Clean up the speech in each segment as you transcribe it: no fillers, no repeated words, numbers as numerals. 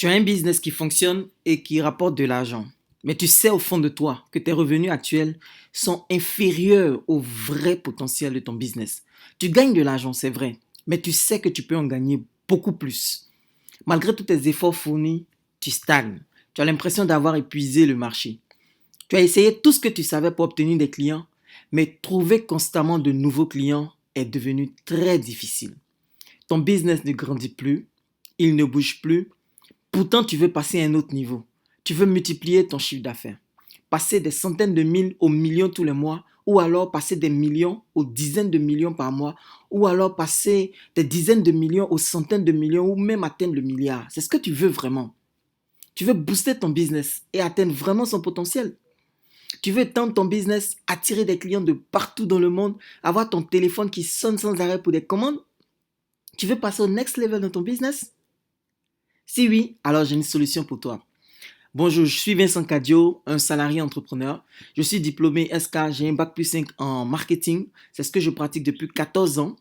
Tu as un business qui fonctionne et qui rapporte de l'argent. Mais tu sais au fond de toi que tes revenus actuels sont inférieurs au vrai potentiel de ton business. Tu gagnes de l'argent, c'est vrai, mais tu sais que tu peux en gagner beaucoup plus. Malgré tous tes efforts fournis, tu stagnes. Tu as l'impression d'avoir épuisé le marché. Tu as essayé tout ce que tu savais pour obtenir des clients, mais trouver constamment de nouveaux clients est devenu très difficile. Ton business ne grandit plus, il ne bouge plus. Pourtant, tu veux passer à un autre niveau. Tu veux multiplier ton chiffre d'affaires. Passer des centaines de mille aux millions tous les mois, ou alors passer des millions aux dizaines de millions par mois, ou alors passer des dizaines de millions aux centaines de millions, ou même atteindre le milliard. C'est ce que tu veux vraiment. Tu veux booster ton business et atteindre vraiment son potentiel. Tu veux étendre ton business, attirer des clients de partout dans le monde, avoir ton téléphone qui sonne sans arrêt pour des commandes. Tu veux passer au next level dans ton business? Si oui, alors j'ai une solution pour toi. Bonjour, je suis Vincent Cadio, un salarié entrepreneur. Je suis diplômé SK, j'ai un bac plus 5 en marketing. C'est ce que je pratique depuis 14 ans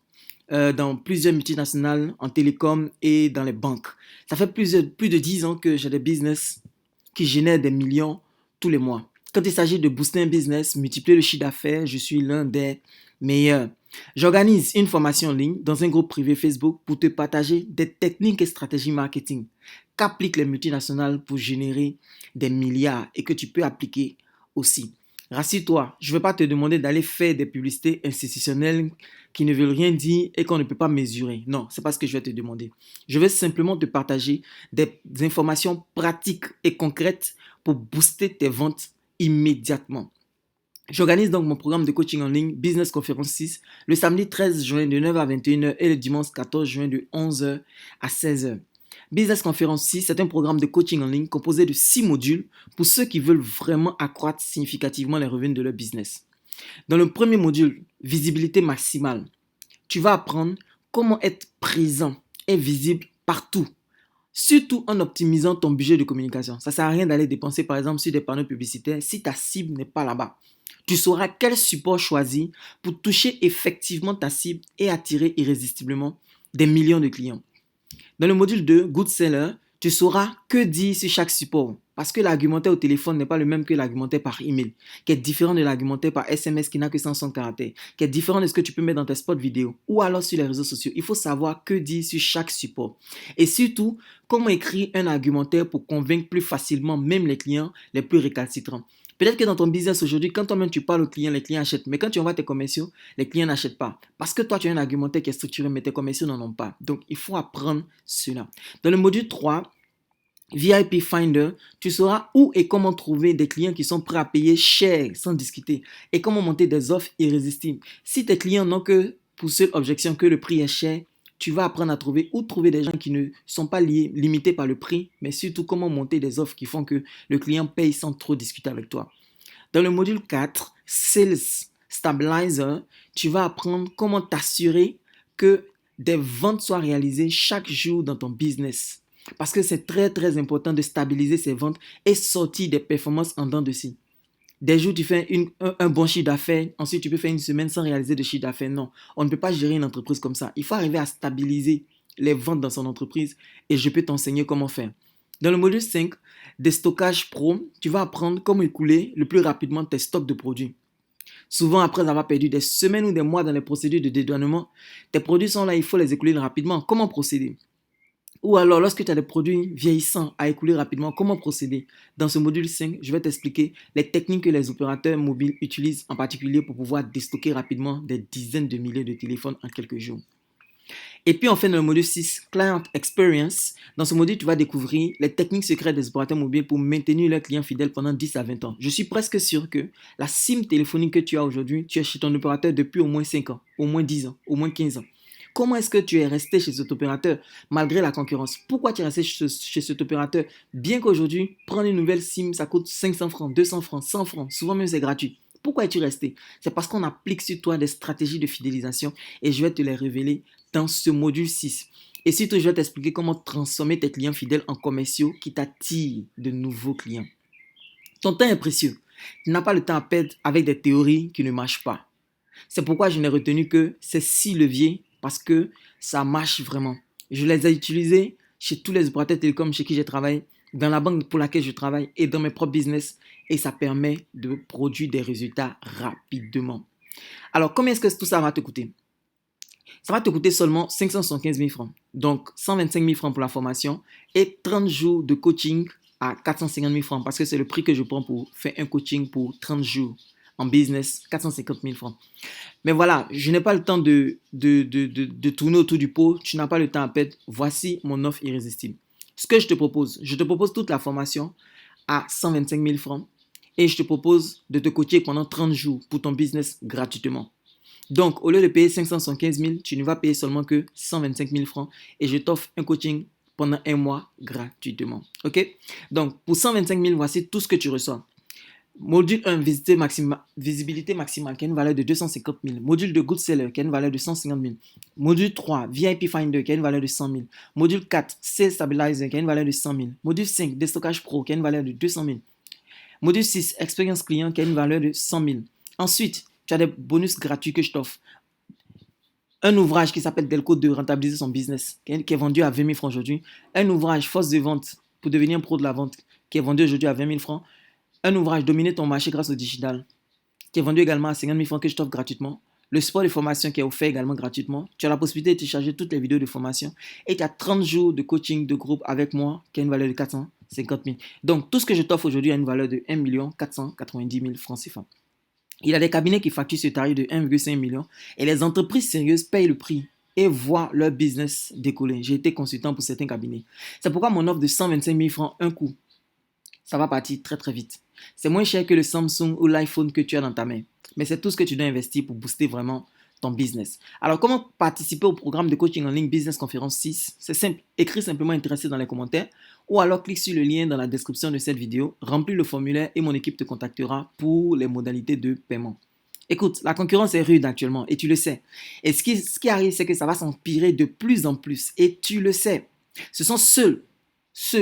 dans plusieurs multinationales, en télécom et dans les banques. Ça fait plus de 10 ans que j'ai des business qui génèrent des millions tous les mois. Quand il s'agit de booster un business, multiplier le chiffre d'affaires, je suis l'un des meilleurs. J'organise une formation en ligne dans un groupe privé Facebook pour te partager des techniques et stratégies marketing qu'appliquent les multinationales pour générer des milliards et que tu peux appliquer aussi. Rassure-toi, je ne vais pas te demander d'aller faire des publicités institutionnelles qui ne veulent rien dire et qu'on ne peut pas mesurer. Non, ce n'est pas ce que je vais te demander. Je vais simplement te partager des informations pratiques et concrètes pour booster tes ventes immédiatement. J'organise donc mon programme de coaching en ligne Business Conference 6 le samedi 13 juin de 9h à 21h et le dimanche 14 juin de 11h à 16h. Business Conference 6, c'est un programme de coaching en ligne composé de 6 modules pour ceux qui veulent vraiment accroître significativement les revenus de leur business. Dans le premier module, visibilité maximale, tu vas apprendre comment être présent et visible partout, surtout en optimisant ton budget de communication. Ça ne sert à rien d'aller dépenser par exemple sur des panneaux publicitaires si ta cible n'est pas là-bas. Tu sauras quel support choisir pour toucher effectivement ta cible et attirer irrésistiblement des millions de clients. Dans le module 2, Good Seller, tu sauras que dire sur chaque support. Parce que l'argumentaire au téléphone n'est pas le même que l'argumentaire par email, qui est différent de l'argumentaire par SMS qui n'a que 160 caractères, qui est différent de ce que tu peux mettre dans tes spots vidéo ou alors sur les réseaux sociaux. Il faut savoir que dire sur chaque support. Et surtout, comment écrire un argumentaire pour convaincre plus facilement même les clients les plus récalcitrants. Peut-être que dans ton business aujourd'hui, quand toi-même tu parles aux clients, les clients achètent. Mais quand tu envoies tes commerciaux, les clients n'achètent pas. Parce que toi, tu as un argumentaire qui est structuré, mais tes commerciaux n'en ont pas. Donc, il faut apprendre cela. Dans le module 3, VIP Finder, tu sauras où et comment trouver des clients qui sont prêts à payer cher sans discuter et comment monter des offres irrésistibles. Si tes clients n'ont que pour seule objection que le prix est cher, tu vas apprendre à trouver où trouver des gens qui ne sont pas limités par le prix, mais surtout comment monter des offres qui font que le client paye sans trop discuter avec toi. Dans le module 4, Sales Stabilizer, tu vas apprendre comment t'assurer que des ventes soient réalisées chaque jour dans ton business. Parce que c'est très très important de stabiliser ces ventes et sortir des performances en dents de scie. Des jours, tu fais un bon chiffre d'affaires, ensuite tu peux faire une semaine sans réaliser de chiffre d'affaires. Non, on ne peut pas gérer une entreprise comme ça. Il faut arriver à stabiliser les ventes dans son entreprise et je peux t'enseigner comment faire. Dans le module 5, des stockages pro, tu vas apprendre comment écouler le plus rapidement tes stocks de produits. Souvent, après avoir perdu des semaines ou des mois dans les procédures de dédouanement, tes produits sont là, il faut les écouler rapidement. Comment procéder? Ou alors, lorsque tu as des produits vieillissants à écouler rapidement, comment procéder? Dans ce module 5, je vais t'expliquer les techniques que les opérateurs mobiles utilisent en particulier pour pouvoir déstocker rapidement des dizaines de milliers de téléphones en quelques jours. Et puis enfin, dans le module 6, Client Experience, dans ce module, tu vas découvrir les techniques secrètes des opérateurs mobiles pour maintenir leurs clients fidèles pendant 10 à 20 ans. Je suis presque sûr que la SIM téléphonique que tu as aujourd'hui, tu es chez ton opérateur depuis au moins 5 ans, au moins 10 ans, au moins 15 ans. Comment est-ce que tu es resté chez cet opérateur malgré la concurrence? Pourquoi tu es resté chez cet opérateur bien qu'aujourd'hui, prendre une nouvelle SIM, ça coûte 500 francs, 200 francs, 100 francs, souvent même c'est gratuit. Pourquoi es-tu resté? C'est parce qu'on applique sur toi des stratégies de fidélisation et je vais te les révéler dans ce module 6. Et surtout, je vais t'expliquer comment transformer tes clients fidèles en commerciaux qui t'attirent de nouveaux clients. Ton temps est précieux. Tu n'as pas le temps à perdre avec des théories qui ne marchent pas. C'est pourquoi je n'ai retenu que ces 6 leviers parce que ça marche vraiment. Je les ai utilisés chez tous les opérateurs télécoms chez qui j'ai travaillé, dans la banque pour laquelle je travaille et dans mes propres business. Et ça permet de produire des résultats rapidement. Alors, combien est-ce que tout ça va te coûter? Ça va te coûter seulement 575 000 francs. Donc, 125 000 francs pour la formation et 30 jours de coaching à 450 000 francs parce que c'est le prix que je prends pour faire un coaching pour 30 jours en business, 450 000 francs. Mais voilà, je n'ai pas le temps de tourner autour du pot. Tu n'as pas le temps à perdre. Voici mon offre irrésistible. Ce que je te propose toute la formation à 125 000 francs et je te propose de te coacher pendant 30 jours pour ton business gratuitement. Donc, au lieu de payer 575 000, tu ne vas payer seulement que 125 000 francs et je t'offre un coaching pendant un mois gratuitement. OK? Donc, pour 125 000, voici tout ce que tu reçois. Module 1, visibilité maximale, qui a une valeur de 250 000. Module 2, Good Seller, qui a une valeur de 150 000. Module 3, VIP Finder, qui a une valeur de 100 000. Module 4, Sales Stabilizer, qui a une valeur de 100 000. Module 5, Déstockage Pro, qui a une valeur de 200 000. Module 6, Expérience Client, qui a une valeur de 100 000. Ensuite, tu as des bonus gratuits que je t'offre. Un ouvrage qui s'appelle Delco de rentabiliser son business, qui est vendu à 20 000 francs aujourd'hui. Un ouvrage Force de vente pour devenir un pro de la vente, qui est vendu aujourd'hui à 20 000 francs. Un ouvrage Dominer ton marché grâce au digital, qui est vendu également à 50 000 francs que je t'offre gratuitement. Le support de formation qui est offert également gratuitement. Tu as la possibilité de télécharger toutes les vidéos de formation. Et tu as 30 jours de coaching de groupe avec moi qui a une valeur de 450 000. Donc, tout ce que je t'offre aujourd'hui a une valeur de 1 490 000 francs CFA. Il y a des cabinets qui facturent ce tarif de 1,5 million et les entreprises sérieuses payent le prix et voient leur business décoller. J'ai été consultant pour certains cabinets. C'est pourquoi mon offre de 125 000 francs un coup, ça va partir très très vite. C'est moins cher que le Samsung ou l'iPhone que tu as dans ta main. Mais c'est tout ce que tu dois investir pour booster vraiment ton business. Alors, comment participer au programme de coaching en ligne Business Conférence 6? C'est simple. Écris simplement intéressé dans les commentaires ou alors clique sur le lien dans la description de cette vidéo, remplis le formulaire et mon équipe te contactera pour les modalités de paiement. Écoute, la concurrence est rude actuellement et tu le sais. Et ce qui arrive, c'est que ça va s'empirer de plus en plus et tu le sais. Ce sont ceux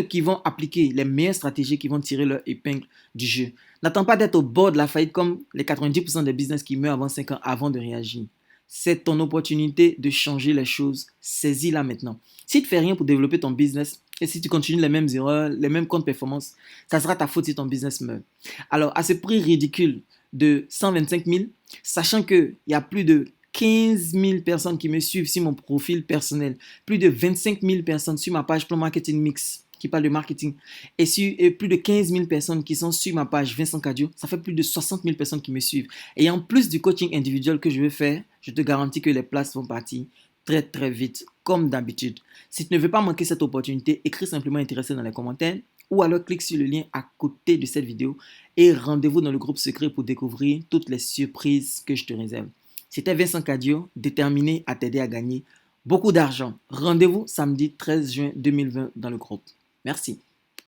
qui vont appliquer les meilleures stratégies qui vont tirer leur épingle du jeu. N'attends pas d'être au bord de la faillite comme les 90% des business qui meurent avant 5 ans avant de réagir. C'est ton opportunité de changer les choses. Saisis-la maintenant. Si tu ne fais rien pour développer ton business et si tu continues les mêmes erreurs, les mêmes comptes performance, ça sera ta faute si ton business meurt. Alors, à ce prix ridicule de 125 000, sachant qu'il y a plus de 15 000 personnes qui me suivent sur mon profil personnel, plus de 25 000 personnes sur ma page Plan Marketing Mix qui parle de marketing et plus de 15 000 personnes qui sont sur ma page Vincent Cadio, ça fait plus de 60 000 personnes qui me suivent. Et en plus du coaching individuel que je vais faire, je te garantis que les places vont partir très très vite, comme d'habitude. Si tu ne veux pas manquer cette opportunité, écris simplement intéressé dans les commentaires ou alors clique sur le lien à côté de cette vidéo et rendez-vous dans le groupe secret pour découvrir toutes les surprises que je te réserve. C'était Vincent Cadio, déterminé à t'aider à gagner beaucoup d'argent. Rendez-vous samedi 13 juin 2020 dans le groupe. Merci.